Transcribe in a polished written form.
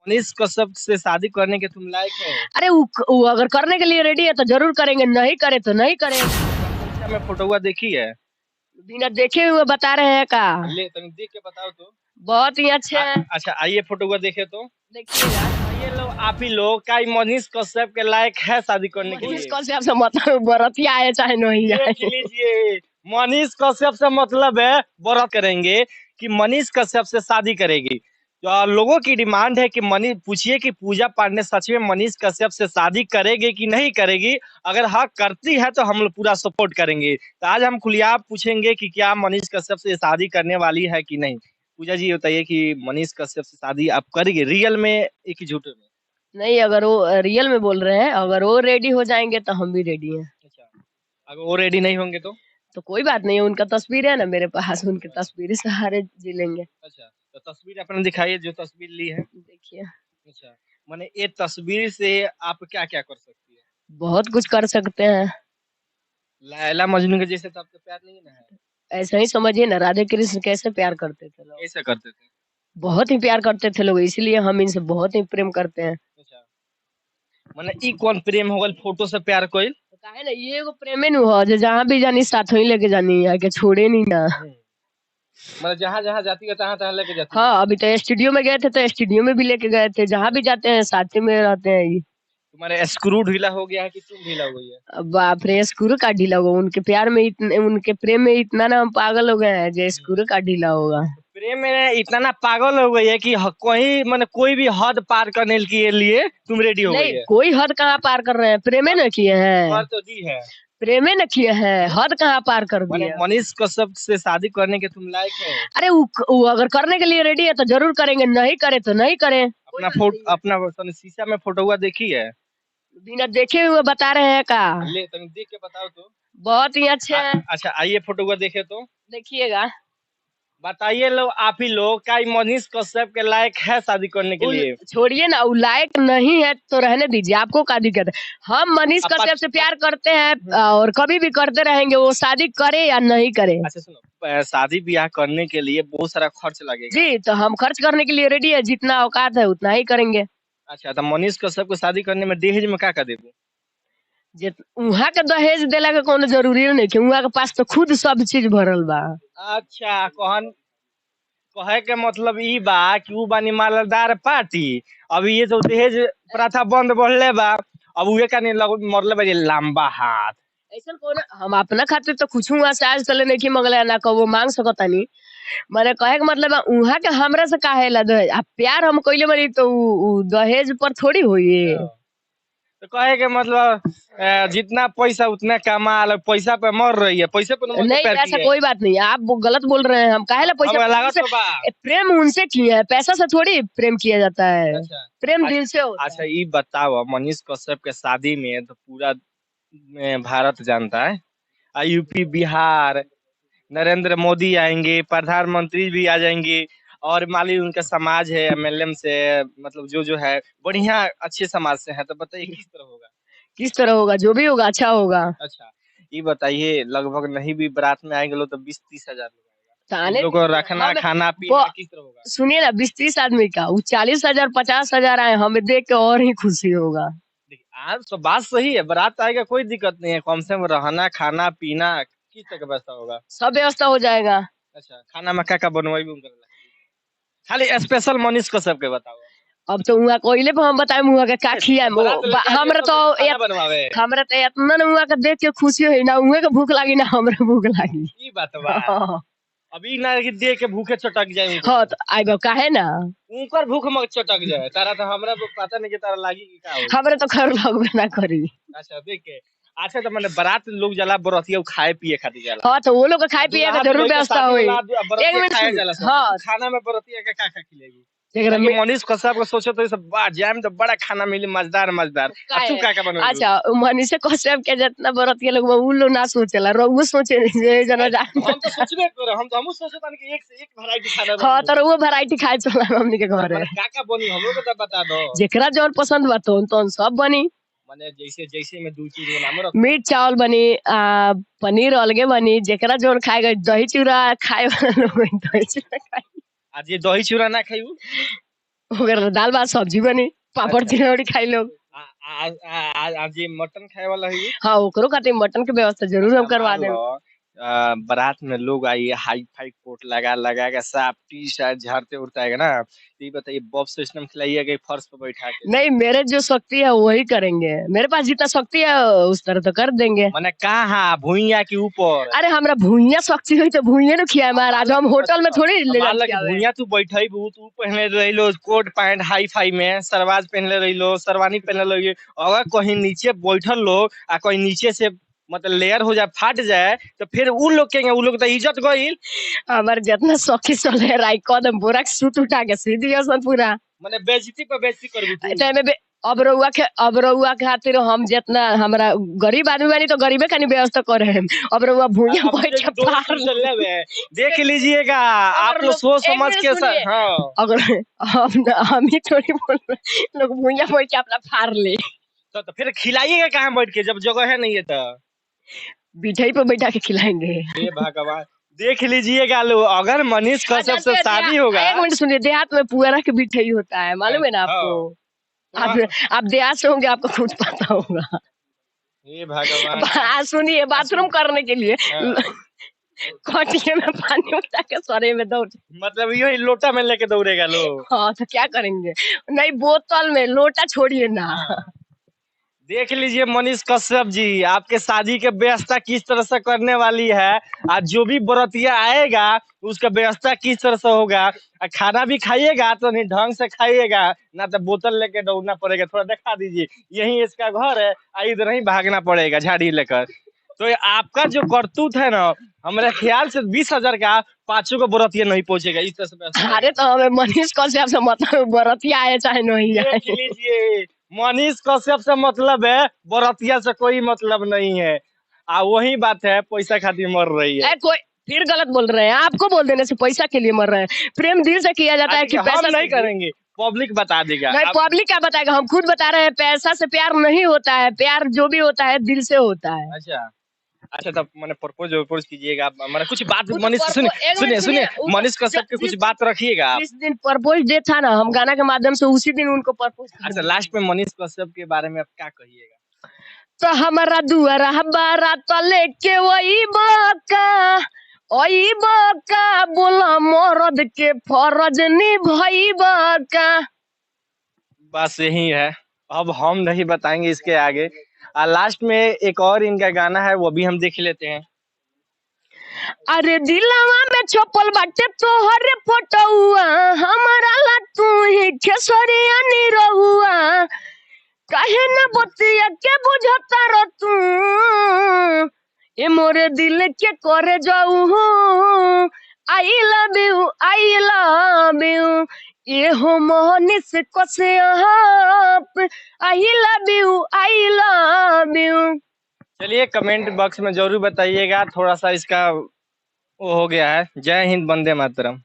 मनीष कश्यप से शादी करने के तुम लायक है? अरे वो अगर करने के लिए रेडी है तो जरूर करेंगे, नहीं करे तो नहीं करें। अच्छा, मैं फोटोवा देखी है। बिना देखे हुए बता रहे हैं का? ले तुम देख के बताओ तो। बहुत ही अच्छे हैं। अच्छा आइए फोटोवा देखे तो। देखिएगा। ये लोग आप ही लोग का मनीष कश्यप के लायक है शादी करने के मनीष लिए? कश्यप से मतलब बरतिया आए चाहे नहीं आए। देख लीजिए, मनीष कश्यप से मतलब है बरात करेंगे कि मनीष कश्यप से शादी करेगी। तो लोगों की डिमांड है कि मनीष पूछिए कि पूजा पांडे सच में मनीष कश्यप से शादी करेगी कि नहीं करेगी। अगर हाँ करती है तो हम लोग पूरा सपोर्ट करेंगे। तो आज हम खुलियाम पूछेंगे कि क्या मनीष कश्यप से शादी करने वाली है कि नहीं। पूजा जी बताइए कि मनीष कश्यप से शादी आप करेंगे रियल में एक ही झूठे में? नहीं, अगर वो रियल में बोल रहे हैं, अगर वो रेडी हो जाएंगे तो हम भी रेडी हैं। अच्छा, अगर वो रेडी नहीं होंगे तो कोई बात नहीं, उनका तस्वीर है ना मेरे पास, उनकी तस्वीर सहारे जी लेंगे। अच्छा, तो तस्वीर अपने दिखाइए जो तस्वीर ली है। देखिए, अच्छा, माने ये तस्वीर से आप क्या-क्या कर सकती है? बहुत कुछ कर सकते हैं। लैला मजनू के जैसे तो आपका प्यार नहीं ना है? ऐसा ही समझिए ना, राधे कृष्ण कैसे प्यार करते थे लोग। कैसे करते थे? बहुत ही प्यार करते थे लोग, इसलिए हम इनसे बहुत ही प्रेम करते हैं। अच्छा, माने ई कौन प्रेम हो गइल फोटो से प्यार कइल? तो काहे ना, ये एगो प्रेमे नु हो, जो जहाँ भी जानी साथ ही लेके जानी है, के छोड़े नहीं ना। मतलब जहाँ-जहाँ जाती है तहाँ-तहाँ लेके जाती है? हाँ, अभी तो स्टूडियो में गए थे तो स्टूडियो में भी लेके गए थे, जहाँ भी जाते हैं साथ ही में रहते हैं ये। तुम्हारे स्क्रू ढीला हो गया है कि तुम ढीला हो गई है? बाप रे, स्क्रू का ढीला होगा? उनके प्यार में इतने, उनके प्रेम में इतना ना हम पागल हो गए हैं जो स्क्रू का ढीला होगा। प्रेम में इतना ना पागल हो गई है कि कहीं माने कोई भी हद पार करने के लिए तुम रेडी हो गई नहीं, है? कोई हद कहाँ पार कर रहे हैं, प्रेमे न किए हैं। कर तो दी है। प्रेमे न किए हैं, हद कहाँ पार कर माने दिए। मनीष कश्यप से शादी करने के तुम लायक है? अरे वो अगर करने के लिए रेडी है तो जरूर करेंगे, नहीं करे तो नहीं करें। अपना शीशा में फोटोवा देखी है? बिना देखे हुए बता रहे हैं का? ले तुम देख के बताओ तो। बहुत ही अच्छे हैं। अच्छा आइए फोटोवा देखे तो। देखिएगा। बताइए लोग आप ही लोग का मनीष कश्यप के लायक है शादी करने के लिए? छोड़िए ना, वो लायक नहीं है तो रहने दीजिए, आपको क्या दिक्कत है। हम मनीष कश्यप से प्यार करते हैं और कभी भी करते रहेंगे, वो शादी करे या नहीं करे। अच्छा सुनो, शादी ब्याह करने के लिए बहुत सारा खर्च लगेगा जी, तो हम खर्च करने के लिए रेडी है, जितना औकात है उतना ही करेंगे। अच्छा, तो मनीष कश्यप को शादी करने में दहेज में क्या देबू? वहाँ के दहेज देला के कोनो जरूरी नहीं है, वहाँ के पास तो खुद सब चीज भरल बा। अच्छा कहे के मतलब ई बा कि ऊ बानी मालदार पार्टी। अभी ये तो दहेज प्रथा बंद बढ़ले बा। अब उहे का मरले बा लंबा हाथ। ऐसा कोनो हम अपना खातिर तो कुछ हुआ से आज तले नहीं मंगले ना कबो मांग सकतानी। माने कहे के मतलब उहाँ के हमरा से काहे ला दहेज, आ प्यार हम कइले बानी तो उ दहेज पर थोड़ी होई। तो कहे के मतलब जितना पैसा उतना कमा लो, पैसा पे मर रही है, पैसे पे नहीं, ऐसा कोई बात नहीं, आप गलत बोल रहे हैं। हम काहे ला पैसा, प्रेम उनसे किया है, पैसा से थोड़ी प्रेम किया जाता है। अच्छा, प्रेम दिल से होता है। अच्छा ये बताओ, मनीष कश्यप के शादी में तो पूरा भारत जानता है, यूपी बिहार नरेंद्र मोदी आएंगे, प्रधानमंत्री भी आ जाएंगे और माली उनका समाज है एमएलएम से, मतलब जो है बढ़िया अच्छे समाज से है। तो बताइए किस तरह होगा? किस तरह होगा? जो भी होगा अच्छा होगा। अच्छा ये बताइए, लगभग नहीं भी बारात में आएंगे लोग तो 20-30 हजार लोग को रखना खाना पीना किस तरह होगा? सुनिए ना, 20-30 आदमी का वो 40,000 50,000 आए, हमें देख के और ही खुशी होगा। आज तो बात सही है, बारात आएगा कोई दिक्कत नहीं है, कम से कम रहना खाना पीना किस तरह का व्यवस्था होगा? सब व्यवस्था हो जाएगा। अच्छा, खाना में क्या बनवाई खाली स्पेशल मनीष कश्यप के बताओ। अब तो उहाँ कोइले पे हम बताए मुआ के का खिया हमरा तो इतना न उहाँ के देख के खुशी होई ना, उहे के भूख लागी ना हमरे भूख लागी। ई बात बा। अभी ना कि देख के भूखे चटक जाए। हां तो आइबो काहे ना, उनकर भूख मत चटक जाए, तारा तो हमरा पता नहीं कि तारा लागी कि का हो। हमरे तो खैर लगबे ना करी। अच्छा देख के अच्छा, तो मैंने बारात लोग जाला बरतिया खाए पिए खातिर जाला। हां तो वो लोग के खाए पिए का जरूर व्यवस्था होई। एक मिनट, हां खाना में बरतिया के का खिलेगी? मनीष कश्यप को सोचो तो सब जाए में तो बड़ा खाना मिली, मजेदार मजेदार। तू का बनवे? अच्छा, मनीष कश्यप के जितना बरतिया लोग उ लोग ना सोचेला, रउआ सोचे जे जना जा। हम तो सोचबे करे, हम सोचतानी कि एक से एक वैरायटी खाना। हां तो वो वैरायटी खाए चला हमनी के घरे। का बनी हमरो के तो बता दो। जेकरा जौन पसंद बा तो सब बनी। माने जैसे में दू चीज नाम रख। मीट चावल बनी, पनीर अलगे बनी, जेकरा जौन खाएगा। दही चूड़ा खाए वाला लोग दही चूड़ा खाई। आज ये दही चूड़ा ना खाइबू ओकर दाल भात सब्जी बनी, पापड़ अच्छा तिलौरी खाई लोग। आज ये मटन खाए वाला है ये। हाँ, ओकरो खातिर मटन के व्यवस्था जरूर हम अच्छा करवा मान देम। लो बारात में लोग आइए हाई फाई कोट लगा लगा के साफ टी शर्ट झाड़ते उड़ता है ना, तो ये बताइए बॉब सिस्टम खिलाइएगा कि फर्श पे बैठा के। नहीं, मेरे जो शक्ति है वही करेंगे। मेरे पास जितना शक्ति है उस तरह तो कर देंगे। मैंने कहा भुइया के ऊपर। अरे हमरा भुइया शक्ति हुई तो भुइये न खियाए महाराज, हम होटल में थोड़ी ले मान जाके लो कि खियावे। भुइया तू बैठई तू पहनले रही लो कोट पैंट हाई फाई में, सरवाज पहनले रही लो, सरवानी पहनले रही, अगर कहीं नीचे बैठल लोग आ कहीं नीचे से मतलब लेयर हो जाए फाट जाए तो फिर उ लोग के तो इज्जत गईल। हमारे जितना शौकी चले राई कदम पूरा सूट उठा के सी दिया सन पूरा। माने बेइज्जती पे बेइज्जती करबू तू। टाइम में अब रउआ खातिर हम जितना हमरा गरीब आदमी बानी तो गरीबे खानी व्यवस्था करे हम। अब रउआ भुइया अब बैठ के दो पार चल लेवे देख लीजिएगा आप लोग सोच एक समझ मिनट के सुनिए। हाँ अगर हम ही थोड़ी बोल रहे हैं, लोग भुइया बैठ के अपना फाड़ ले। तो फिर खिलाइएगा कहाँ बैठ के जब जगह है नहीं है तो। बिठाई पे बैठा के खिलाएंगे। हे भगवान देख लीजिएगा लोग अगर मनीष कश्यप से शादी होगा। एक मिनट सुनिए, देहात में पुअरा के बिठाई होता है, मालूम है ना आपको? आप देहात से होंगे, आपको खुद पता होगा। हे भगवान सुनिए, बाथरूम करने के लिए हाँ। कटिए में पानी उठा के सरे में दौड़। मतलब यही लोटा में लेके दौड़ेगा लोग। हाँ तो क्या करेंगे? नहीं, बोतल में, लोटा छोड़िए ना। देख लीजिए मनीष कश्यप जी आपके शादी के व्यवस्था किस तरह से करने वाली है। आज जो भी बरतिया आएगा उसका व्यवस्था किस तरह से होगा। खाना भी खाइएगा तो नहीं ढंग से खाइएगा, ना तो बोतल लेके दौड़ना पड़ेगा। थोड़ा दिखा दीजिए, यही इसका घर है, इधर ही भागना पड़ेगा झाड़ी लेकर। तो आपका जो करतूत है ना, हमारे ख्याल से 20,000 का 5 को बरतिया नहीं पहुंचेगा इस तरह से व्यवस्था। अरे तो हमें मनीष कश्यप से मतलब बरतिया आए चाहे नहीं आए। देख लीजिए मनीष कश्यप से मतलब है, बरतिया से कोई मतलब नहीं है। वही बात है पैसा खातिर मर रही है। कोई फिर गलत बोल रहे हैं, आपको बोल देने से पैसा के लिए मर रहे हैं। प्रेम दिल से किया जाता है कि पैसा हम नहीं करेंगे, पब्लिक बता देगा। नहीं, पब्लिक क्या बताएगा, हम खुद बता रहे हैं। पैसा से प्यार नहीं होता है, प्यार जो भी होता है दिल से होता है। अच्छा अच्छा, तब मैंने प्रपोज कीजिएगा, मैंने कुछ बात मनीष सुनिए मनीष कश्यप के कुछ बात रखिएगा। जिस दिन प्रपोज डे था ना, हम गाना के माध्यम से उसी दिन उनको प्रपोज। अच्छा लास्ट में मनीष कश्यप के बारे में आप क्या कहिएगा? तो हमारा दुआरा बारात लेके वही बका बोला मर्द के फर्ज निभाई बका। बस यही है, अब हम नहीं बताएंगे इसके आगे। लास्ट में एक और इनका गाना है वो भी हम देख लेते हैं। अरे दिलवा में छपल बाटे तोहरे फोटोआ, हमारा ला तू ही खेसरिया निरहुआ। काहे न बतिया के बुझता रो तू, ए मोरे दिल के करे जाऊ। आई लव यू ये हो Manish Kashyap. I love you. चलिए कमेंट बॉक्स में जरूर बताइएगा, थोड़ा सा इसका वो हो गया है। जय हिंद, वंदे मातरम।